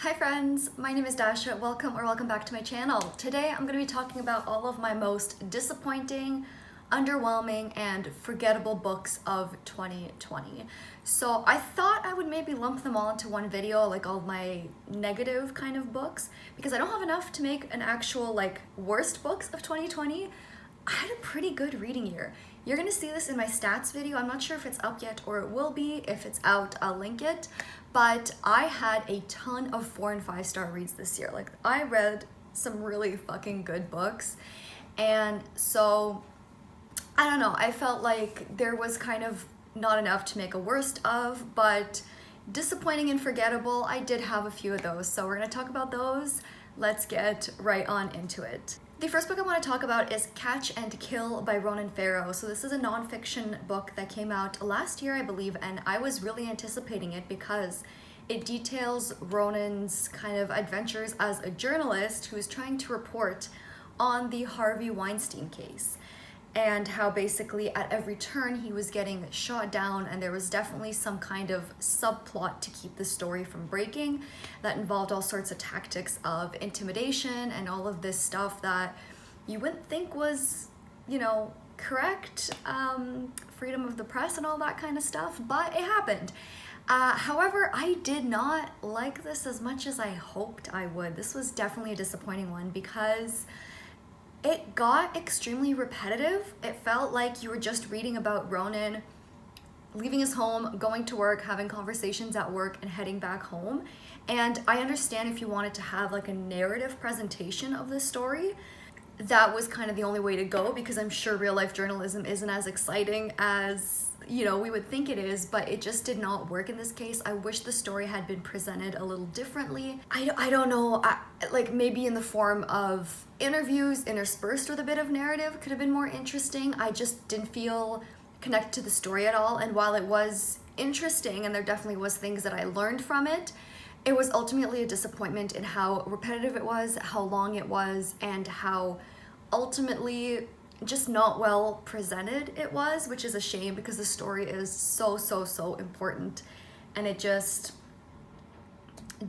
Hi friends, my name is Dasha. Welcome back to my channel. Today I'm going to be talking about all of my most disappointing, underwhelming, and forgettable books of 2020. So I thought I would maybe lump them all into one video, like all of my negative kind of books, because I don't have enough to make an actual worst books of 2020. I had a pretty good reading year. You're gonna see this in my stats video. I'm not sure if it's up yet or it will be. If it's out, I'll link it. But I had a ton of 4 and 5 star reads this year. Like, I read some really fucking good books. And so, I don't know, I felt like there was kind of not enough to make a worst of, but disappointing and forgettable, I did have a few of those. So we're gonna talk about those. Let's get right on into it. The first book I want to talk about is Catch and Kill by Ronan Farrow. So this is a nonfiction book that came out last year, I believe, and I was really anticipating it because it details Ronan's kind of adventures as a journalist who is trying to report on the Harvey Weinstein case and how basically at every turn he was getting shot down, and there was definitely some kind of subplot to keep the story from breaking that involved all sorts of tactics of intimidation and all of this stuff that you wouldn't think was, you know, correct, freedom of the press and all that kind of stuff, but it happened. However, I did not like this as much as I hoped I would. This was definitely a disappointing one because it got extremely repetitive. It felt like you were just reading about Ronan leaving his home, going to work, having conversations at work, and heading back home. And I understand if you wanted to have like a narrative presentation of this story, that was kind of the only way to go, because I'm sure real life journalism isn't as exciting as, you know, we would think it is, but it just did not work in this case. I wish the story had been presented a little differently. I don't know, like maybe in the form of interviews interspersed with a bit of narrative could have been more interesting. I just didn't feel connected to the story at all, and while it was interesting and there definitely was things that I learned from it, it was ultimately a disappointment in how repetitive it was, how long it was, and how ultimately just not well presented it was, which is a shame because the story is so important, and it just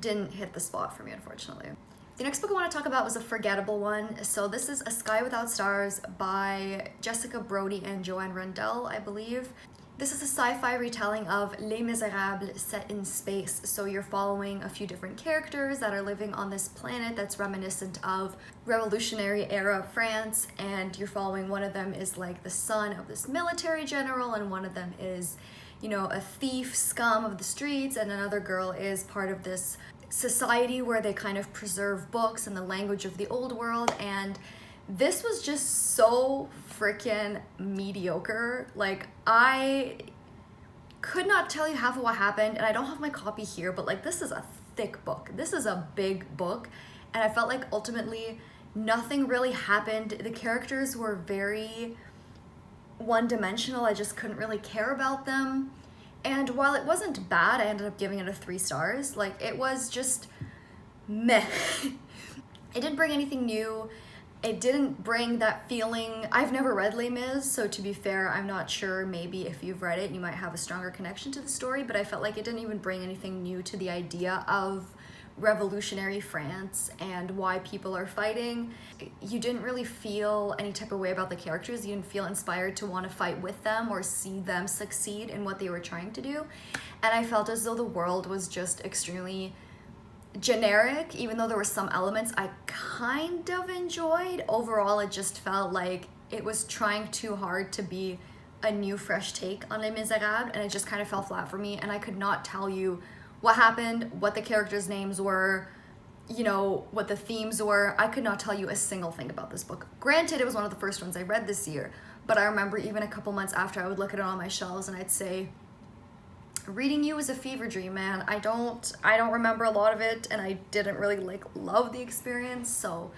didn't hit the spot for me, unfortunately. The next book I want to talk about was a forgettable one. So this is A Sky Without Stars by Jessica Brody and Joanne Rundell, I believe. This is a sci-fi retelling of Les Miserables set in space. So you're following a few different characters that are living on this planet that's reminiscent of Revolutionary era France, and you're following one of them is like the son of this military general, and one of them is, you know, a thief scum of the streets, and another girl is part of this society where they kind of preserve books and the language of the old world. And this was just so freaking mediocre. Like, I could not tell you half of what happened, and I don't have my copy here, but like, this is a thick book. This is a big book, and I felt like ultimately nothing really happened. The characters were very one-dimensional. I just couldn't really care about them. And while it wasn't bad, I ended up giving it a 3 stars. Like, it was just meh. It didn't bring anything new. It didn't bring that feeling. I've never read Les Mis, so to be fair, I'm not sure, maybe if you've read it, you might have a stronger connection to the story, but I felt like it didn't even bring anything new to the idea of revolutionary France and why people are fighting. You didn't really feel any type of way about the characters. You didn't feel inspired to want to fight with them or see them succeed in what they were trying to do. And I felt as though the world was just extremely generic, even though there were some elements I kind of enjoyed. Overall, it just felt like it was trying too hard to be a new, fresh take on Les Miserables, and it just kind of fell flat for me, and I could not tell you what happened, what the characters' names were, you know, what the themes were. I could not tell you a single thing about this book. Granted, it was one of the first ones I read this year, but I remember even a couple months after, I would look at it on my shelves and I'd say, reading you is a fever dream, man. I don't remember a lot of it, and I didn't really love the experience. So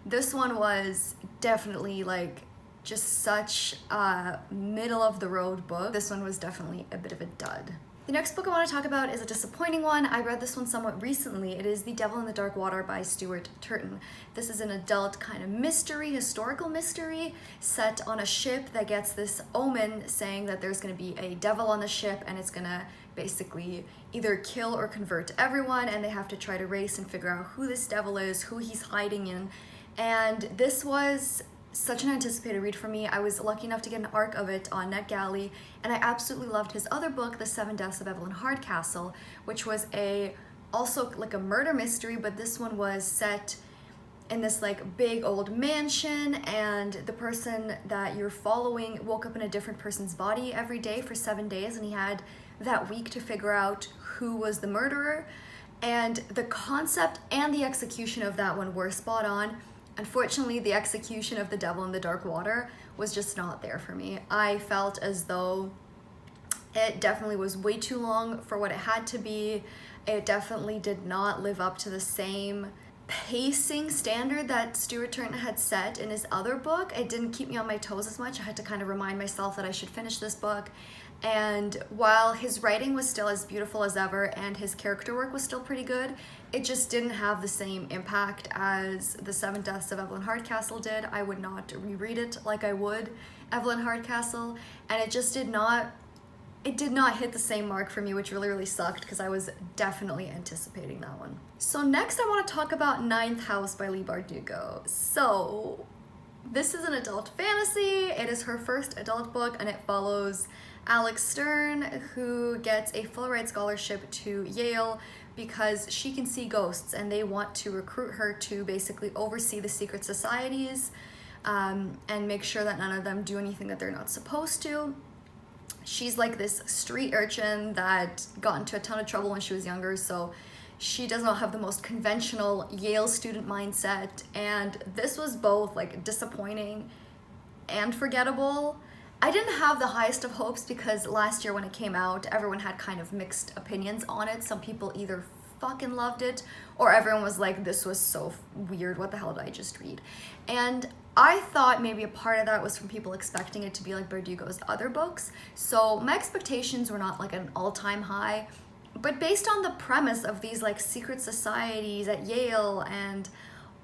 this one was definitely like just such a middle of the road book. This one was definitely a bit of a dud. The next book I want to talk about is a disappointing one. I read this one somewhat recently. It is The Devil in the Dark Water by Stuart Turton. This is an adult kind of mystery, historical mystery, set on a ship that gets this omen saying that there's going to be a devil on the ship and it's going to basically either kill or convert everyone, and they have to try to race and figure out who this devil is, who he's hiding in. And this was such an anticipated read for me. I was lucky enough to get an arc of it on NetGalley, and I absolutely loved his other book, The Seven Deaths of Evelyn Hardcastle, which was also like a murder mystery, but this one was set in this like big old mansion, and the person that you're following woke up in a different person's body every day for 7 days, and he had that week to figure out who was the murderer. And the concept and the execution of that one were spot on. Unfortunately, the execution of The Devil in the Dark Water was just not there for me. I felt as though it definitely was way too long for what it had to be. It definitely did not live up to the same pacing standard that Stuart Turton had set in his other book. It didn't keep me on my toes as much. I had to kind of remind myself that I should finish this book. And while his writing was still as beautiful as ever and his character work was still pretty good, it just didn't have the same impact as The Seven Deaths of Evelyn Hardcastle did. I would not reread it like I would Evelyn Hardcastle, and it just did not hit the same mark for me, which really sucked because I was definitely anticipating that one. So next I want to talk about Ninth House by Leigh Bardugo. So this is an adult fantasy. It is her first adult book, and it follows Alex Stern, who gets a full ride scholarship to Yale because she can see ghosts, and they want to recruit her to basically oversee the secret societies and make sure that none of them do anything that they're not supposed to. She's like this street urchin that got into a ton of trouble when she was younger, so she does not have the most conventional Yale student mindset, and this was both like disappointing and forgettable. I didn't have the highest of hopes because last year when it came out, everyone had kind of mixed opinions on it. Some people either fucking loved it, or everyone was like, this was so weird, what the hell did I just read? And I thought maybe a part of that was from people expecting it to be like Bardugo's other books. So my expectations were not like an all-time high, but based on the premise of these like secret societies at Yale and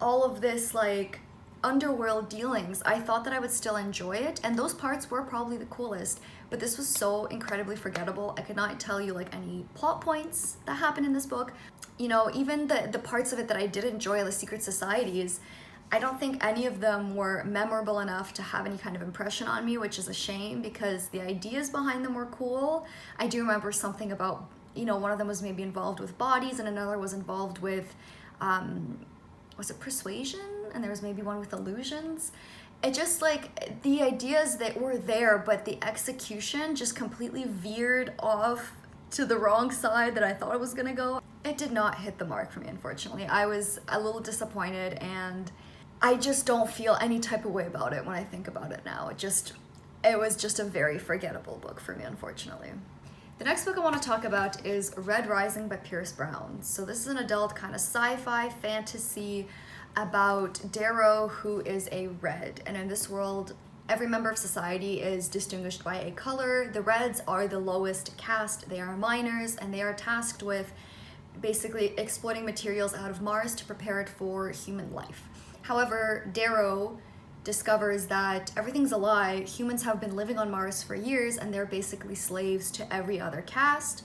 all of this like underworld dealings, I thought that I would still enjoy it, and those parts were probably the coolest, but this was so incredibly forgettable. I could not tell you like any plot points that happened in this book. You know, even the parts of it that I did enjoy, the secret societies, I don't think any of them were memorable enough to have any kind of impression on me, which is a shame because the ideas behind them were cool. I do remember something about, you know, one of them was maybe involved with bodies and another was involved with, was it persuasion? And there was maybe one with illusions. It just like the ideas that were there, but the execution just completely veered off to the wrong side that I thought it was gonna go. It did not hit the mark for me, unfortunately. I was a little disappointed, and I just don't feel any type of way about it when I think about it now. It was just a very forgettable book for me, unfortunately. The next book I want to talk about is Red Rising by Pierce Brown. So this is an adult kind of sci-fi fantasy about Darrow, who is a red, and in this world every member of society is distinguished by a color. The Reds are the lowest caste. They are miners, and they are tasked with basically exploiting materials out of Mars to prepare it for human life. However, Darrow discovers that everything's a lie. Humans have been living on Mars for years, and they're basically slaves to every other caste,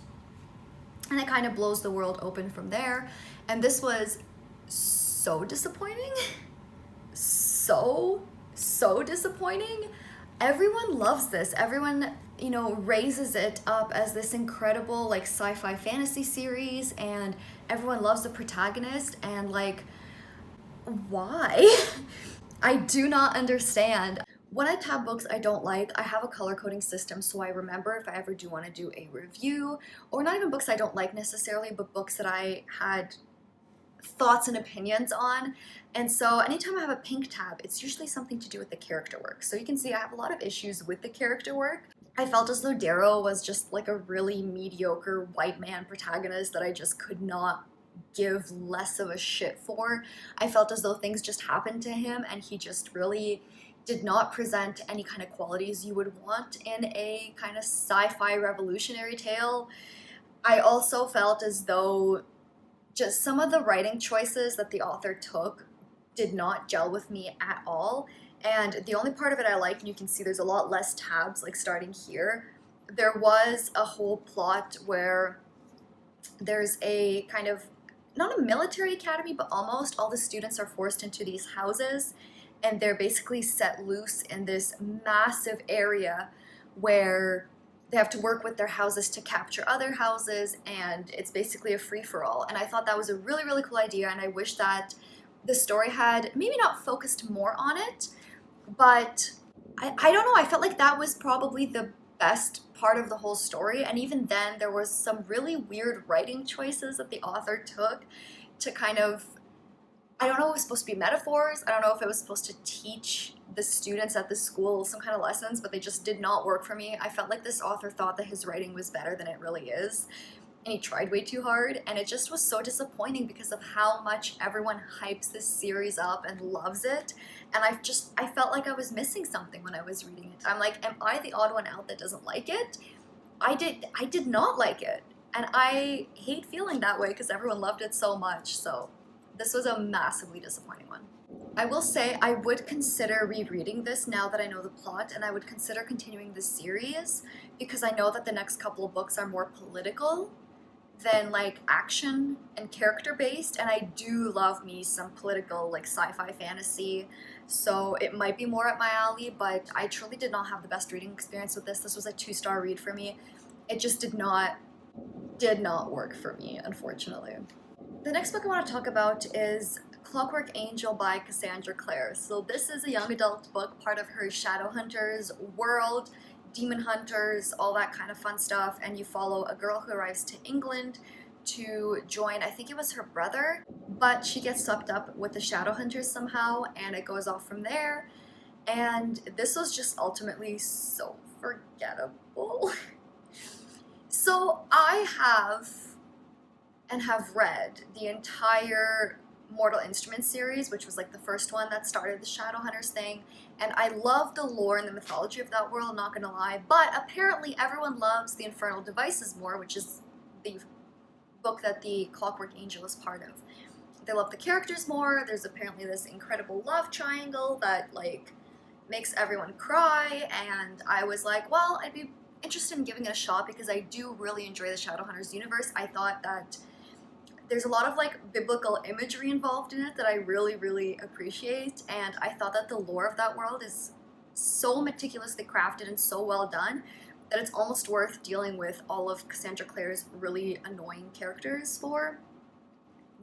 and it kind of blows the world open from there. And this was so disappointing. So disappointing. Everyone loves this. Everyone, you know, raises it up as this incredible like sci-fi fantasy series, and everyone loves the protagonist, and like, why? I do not understand. When I tab books I don't like, I have a color coding system so I remember if I ever do want to do a review, or not even books I don't like necessarily, but books that I had thoughts and opinions on. And so anytime I have a pink tab, it's usually something to do with the character work. So you can see I have a lot of issues with the character work. I felt as though Darrow was just like a really mediocre white man protagonist that I just could not give less of a shit for. I felt as though things just happened to him, and he just really did not present any kind of qualities you would want in a kind of sci-fi revolutionary tale. I also felt as though just some of the writing choices that the author took did not gel with me at all. And the only part of it I liked, and you can see there's a lot less tabs like starting here, there was a whole plot where there's a kind of, not a military academy, but almost all the students are forced into these houses, and they're basically set loose in this massive area where they have to work with their houses to capture other houses, and it's basically a free-for-all. And I thought that was a really, really cool idea, and I wish that the story had maybe not focused more on it, but I don't know, I felt like that was probably the best part of the whole story. And even then, there was some really weird writing choices that the author took to kind of, I don't know if it was supposed to be metaphors. I don't know if it was supposed to teach the students at the school some kind of lessons, but they just did not work for me. I felt like this author thought that his writing was better than it really is, and he tried way too hard, and it just was so disappointing because of how much everyone hypes this series up and loves it. And I felt like I was missing something when I was reading it. I'm like, am I the odd one out that doesn't like it? I did not like it, and I hate feeling that way because everyone loved it so much. So this was a massively disappointing one. I will say I would consider rereading this now that I know the plot, and I would consider continuing the series because I know that the next couple of books are more political than like action and character based, and I do love me some political like sci-fi fantasy, so it might be more up my alley. But I truly did not have the best reading experience with this. This was a 2-star read for me. It just did not work for me, unfortunately. The next book I want to talk about is Clockwork Angel by Cassandra Clare. So this is a young adult book, part of her Shadowhunters world, demon hunters, all that kind of fun stuff, and you follow a girl who arrives to England to join, I think it was her brother, but she gets swept up with the Shadowhunters somehow, and it goes off from there. And this was just ultimately so forgettable. So I have read the entire Mortal Instruments series, which was like the first one that started the Shadowhunters thing, and I love the lore and the mythology of that world, not gonna lie, but apparently everyone loves the Infernal Devices more, which is the book that the Clockwork Angel is part of. They love the characters more. There's apparently this incredible love triangle that like makes everyone cry, and I was like, well, I'd be interested in giving it a shot because I do really enjoy the Shadowhunters universe. I thought that there's a lot of like biblical imagery involved in it that I really, really appreciate, and I thought that the lore of that world is so meticulously crafted and so well done that it's almost worth dealing with all of Cassandra Clare's really annoying characters for.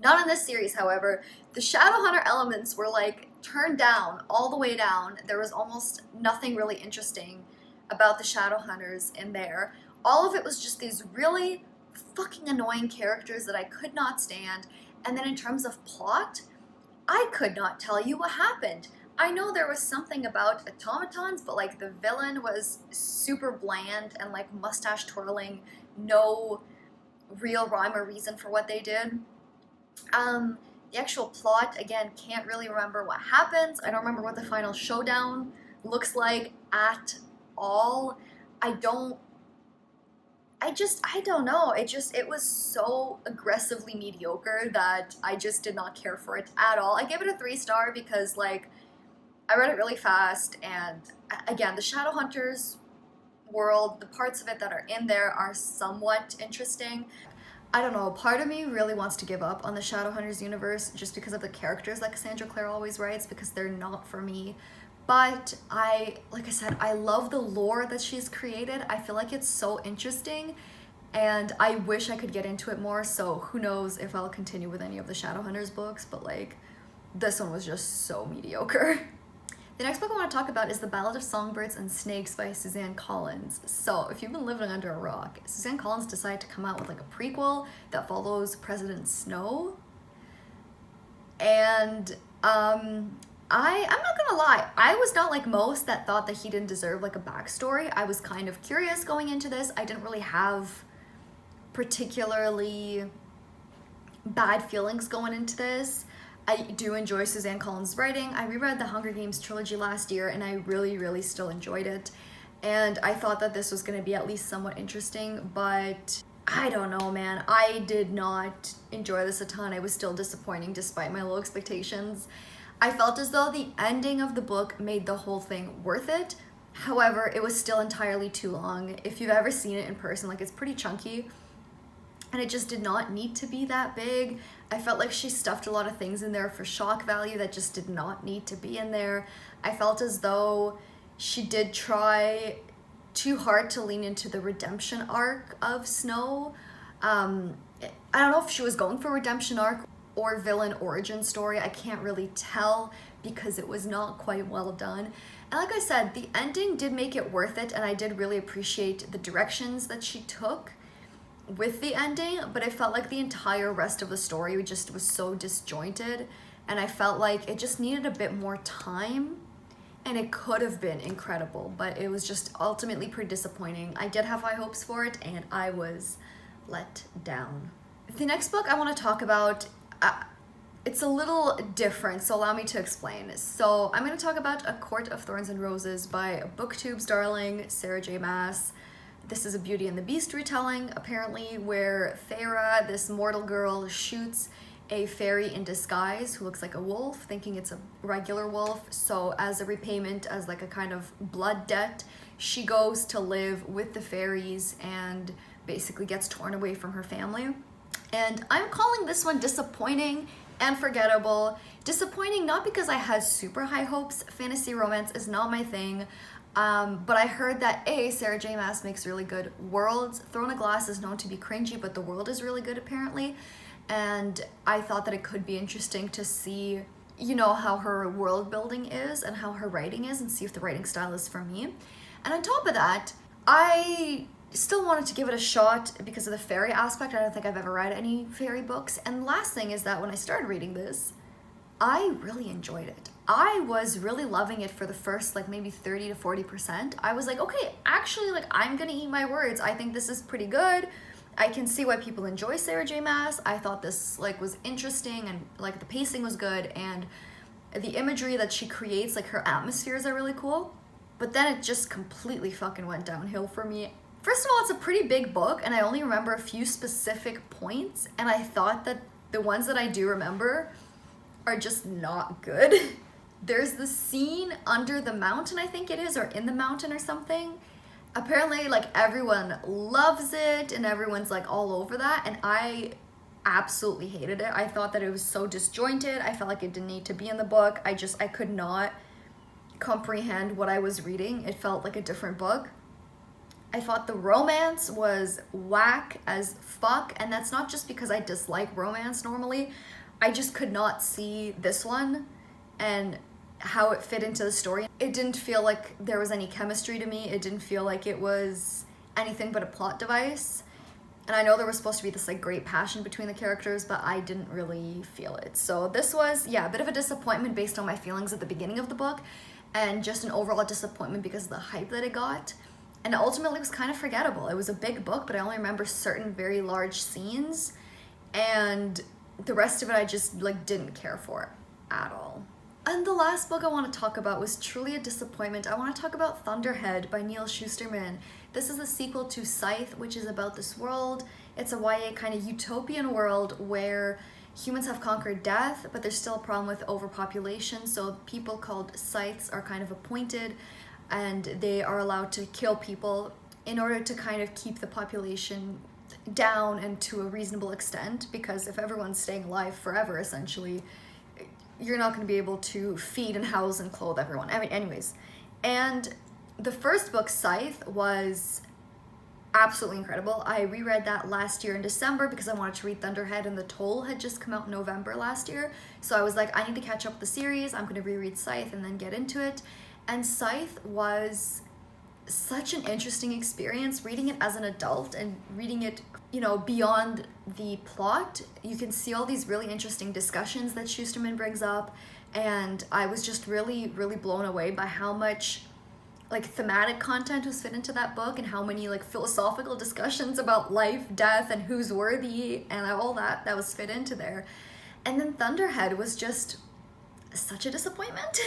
Not in this series, however. The Shadowhunter elements were like turned down, all the way down. There was almost nothing really interesting about the Shadowhunters in there. All of it was just these really fucking annoying characters that I could not stand. And then in terms of plot, I could not tell you what happened. I know there was something about automatons, but like the villain was super bland and like mustache twirling, no real rhyme or reason for what they did. The actual plot, again, can't really remember what happens. I don't remember what the final showdown looks like at all. I don't know. It was so aggressively mediocre that I just did not care for it at all. I gave it a 3-star because, like, I read it really fast, and again, the Shadowhunters world, the parts of it that are in there are somewhat interesting. I don't know, part of me really wants to give up on the Shadowhunters universe just because of the characters that Cassandra Clare always writes, because they're not for me. But like I said, I love the lore that she's created. I feel like it's so interesting, and I wish I could get into it more, so who knows if I'll continue with any of the Shadowhunters books, but like, this one was just so mediocre. The next book I want to talk about is The Ballad of Songbirds and Snakes by Suzanne Collins. So if you've been living under a rock, Suzanne Collins decided to come out with like a prequel that follows President Snow. And I'm not gonna lie, I was not like most that thought that he didn't deserve like a backstory. I was kind of curious going into this. I didn't really have particularly bad feelings going into this. I do enjoy Suzanne Collins' writing. I reread the Hunger Games trilogy last year, and I really, really still enjoyed it. And I thought that this was going to be at least somewhat interesting, but I don't know, man. I did not enjoy this a ton. It was still disappointing despite my low expectations. I felt as though the ending of the book made the whole thing worth it, However, it was still entirely too long. If you've ever seen it in person, like, it's pretty chunky, and it just did not need to be that big. I felt like she stuffed a lot of things in there for shock value that just did not need to be in there. I felt as though she did try too hard to lean into the redemption arc of Snow. I don't know if she was going for redemption arc or villain origin story. I can't really tell because it was not quite well done. And like I said, the ending did make it worth it, and I did really appreciate the directions that she took with the ending, but I felt like the entire rest of the story just was so disjointed, and I felt like it just needed a bit more time, and it could have been incredible, but it was just ultimately pretty disappointing. I did have high hopes for it, and I was let down. The next book I want to talk about, it's a little different, so allow me to explain. So I'm going to talk about A Court of Thorns and Roses by BookTube's darling Sarah J. Maas. This is a Beauty and the Beast retelling, apparently, where Feyre, this mortal girl, shoots a fairy in disguise who looks like a wolf, thinking it's a regular wolf. So as a repayment, as like a kind of blood debt, she goes to live with the fairies and basically gets torn away from her family. And I'm calling this one disappointing and forgettable. Disappointing not because I had super high hopes. Fantasy romance is not my thing. But I heard that Sarah J. Maas makes really good worlds. Throne of Glass is known to be cringy, but the world is really good apparently. And I thought that it could be interesting to see, you know, how her world building is and how her writing is, and see if the writing style is for me. And on top of that, I still wanted to give it a shot because of the fairy aspect. I don't think I've ever read any fairy books. And last thing is that when I started reading this, I really enjoyed it. I was really loving it for the first like maybe 30 to 40%. I was like, okay, actually, like, I'm gonna eat my words. I think this is pretty good. I can see why people enjoy Sarah J. Maas. I thought this like was interesting, and like the pacing was good, and the imagery that she creates, like her atmospheres are really cool. But then it just completely fucking went downhill for me. First of all, it's a pretty big book, and I only remember a few specific points, and I thought that the ones that I do remember are just not good. There's the scene under the mountain, I think it is, or in the mountain or something. Apparently, like, everyone loves it, and everyone's like all over that, and I absolutely hated it. I thought that it was so disjointed. I felt like it didn't need to be in the book. I could not comprehend what I was reading. It felt like a different book. I thought the romance was whack as fuck, and that's not just because I dislike romance normally. I just could not see this one and how it fit into the story. It didn't feel like there was any chemistry to me. It didn't feel like it was anything but a plot device. And I know there was supposed to be this like great passion between the characters, but I didn't really feel it. So this was, yeah, a bit of a disappointment based on my feelings at the beginning of the book, and just an overall disappointment because of the hype that it got. And ultimately it was kind of forgettable. It was a big book, but I only remember certain very large scenes, and the rest of it I just like didn't care for at all. And the last book I want to talk about was truly a disappointment. I want to talk about Thunderhead by Neil Shusterman. This is the sequel to Scythe, which is about this world. It's a YA kind of utopian world where humans have conquered death, but there's still a problem with overpopulation. So people called scythes are kind of appointed, and they are allowed to kill people in order to kind of keep the population down and to a reasonable extent, because if everyone's staying alive forever, essentially, you're not going to be able to feed and house and clothe everyone. I mean, anyways. And the first book, Scythe, was absolutely incredible. I reread that last year in December because I wanted to read Thunderhead, and The Toll had just come out in November last year. So I was like, I need to catch up with the series. I'm going to reread Scythe and then get into it. And Scythe was such an interesting experience reading it as an adult and reading it, you know, beyond the plot. You can see all these really interesting discussions that Shusterman brings up, and I was just really blown away by how much like thematic content was fit into that book, and how many like philosophical discussions about life, death, and who's worthy, and all that was fit into there. And then Thunderhead was just such a disappointment.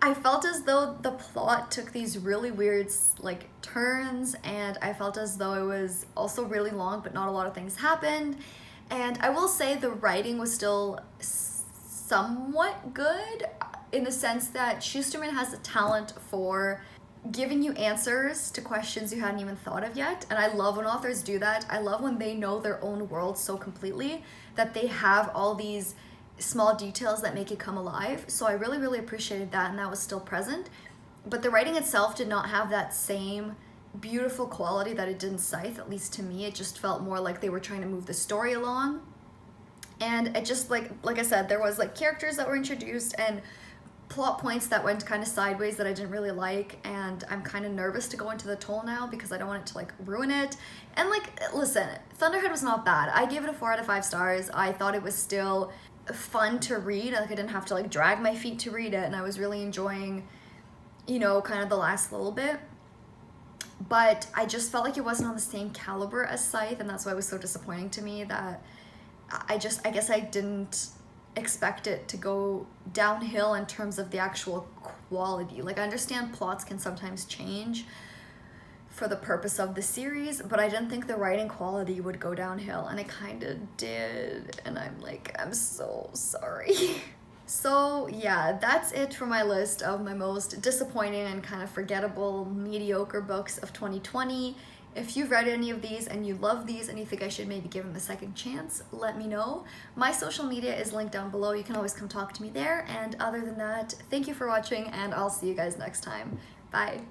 I felt as though the plot took these really weird like turns, and I felt as though it was also really long, but not a lot of things happened. And I will say the writing was still somewhat good, in the sense that Shusterman has a talent for giving you answers to questions you hadn't even thought of yet. And I love when authors do that. I love when they know their own world so completely that they have all these small details that make it come alive. So I really, really appreciated that, and that was still present. But the writing itself did not have that same beautiful quality that it did in Scythe, at least to me. It just felt more like they were trying to move the story along. And it just, like I said, there was like characters that were introduced and plot points that went kind of sideways that I didn't really like, and I'm kind of nervous to go into the toll now because I don't want it to like ruin it. And like, listen, Thunderhead was not bad. I gave it a 4 out of 5 stars. I thought it was still fun to read. Like, I didn't have to like drag my feet to read it, and I was really enjoying, you know, kind of the last little bit. But I just felt like it wasn't on the same caliber as Scythe, and that's why it was so disappointing to me that I guess I didn't expect it to go downhill in terms of the actual quality. Like, I understand plots can sometimes change for the purpose of the series, but I didn't think the writing quality would go downhill, and it kind of did, and I'm like, I'm so sorry. So yeah, that's it for my list of my most disappointing and kind of forgettable, mediocre books of 2020. If you've read any of these and you love these and you think I should maybe give them a second chance, let me know. My social media is linked down below. You can always come talk to me there. And other than that, thank you for watching, and I'll see you guys next time. Bye.